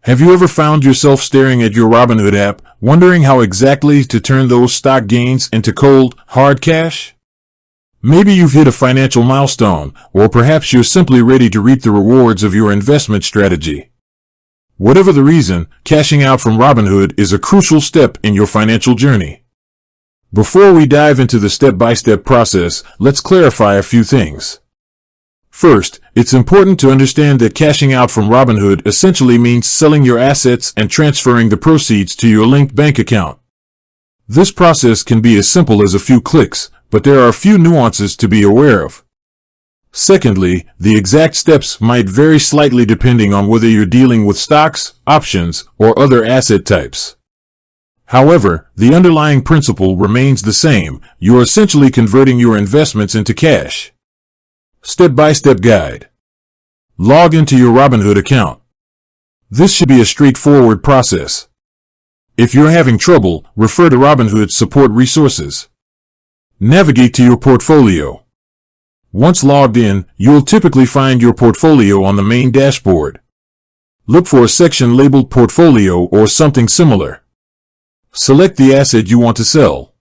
Have you ever found yourself staring at your Robinhood app, wondering how exactly to turn those stock gains into cold, hard cash? Maybe you've hit a financial milestone, or perhaps you're simply ready to reap the rewards of your investment strategy. Whatever the reason, cashing out from Robinhood is a crucial step in your financial journey. Before we dive into the step-by-step process, let's clarify a few things. First, it's important to understand that cashing out from Robinhood essentially means selling your assets and transferring the proceeds to your linked bank account. This process can be as simple as a few clicks, but there are a few nuances to be aware of. Secondly, the exact steps might vary slightly depending on whether you're dealing with stocks, options, or other asset types. However, the underlying principle remains the same. You're essentially converting your investments into cash. Step-by-step guide. Log into your Robinhood account. This should be a straightforward process. If you're having trouble, refer to Robinhood's support resources. Navigate to your portfolio. Once logged in, you'll typically find your portfolio on the main dashboard. Look for a section labeled Portfolio or something similar. Select the asset you want to sell.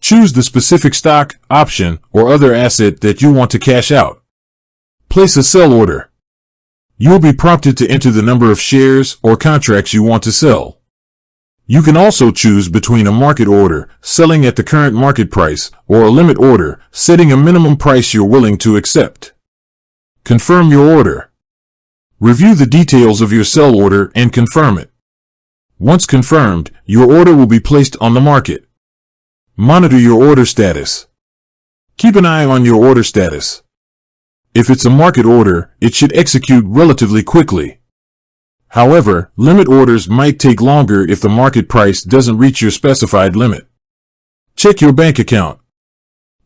Choose the specific stock, option, or other asset that you want to cash out. Place a sell order. You'll be prompted to enter the number of shares or contracts you want to sell. You can also choose between a market order, selling at the current market price, or a limit order, setting a minimum price you're willing to accept. Confirm your order. Review the details of your sell order and confirm it. Once confirmed, your order will be placed on the market. Monitor your order status. Keep an eye on your order status. If it's a market order, it should execute relatively quickly. However, limit orders might take longer if the market price doesn't reach your specified limit. Check your bank account.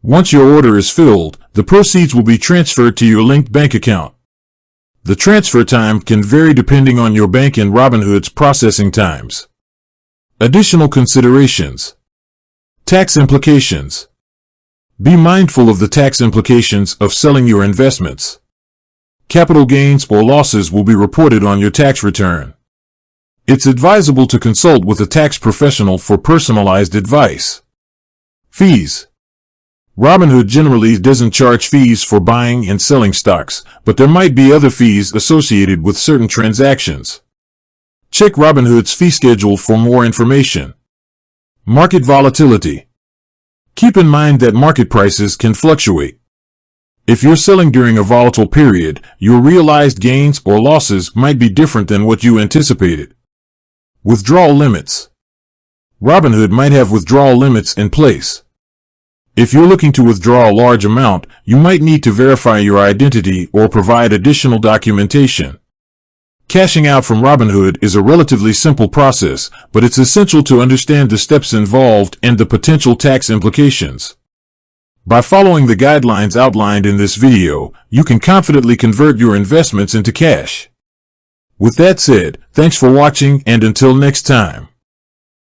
Once your order is filled, the proceeds will be transferred to your linked bank account. The transfer time can vary depending on your bank and Robinhood's processing times. Additional considerations. Tax implications. Be mindful of the tax implications of selling your investments. Capital gains or losses will be reported on your tax return. It's advisable to consult with a tax professional for personalized advice. Fees. Robinhood generally doesn't charge fees for buying and selling stocks, but there might be other fees associated with certain transactions. Check Robinhood's fee schedule for more information. Market volatility. Keep in mind that market prices can fluctuate. If you're selling during a volatile period, your realized gains or losses might be different than what you anticipated. Withdrawal limits. Robinhood might have withdrawal limits in place. If you're looking to withdraw a large amount, you might need to verify your identity or provide additional documentation. Cashing out from Robinhood is a relatively simple process, but it's essential to understand the steps involved and the potential tax implications. By following the guidelines outlined in this video, you can confidently convert your investments into cash. With that said, thanks for watching, and until next time.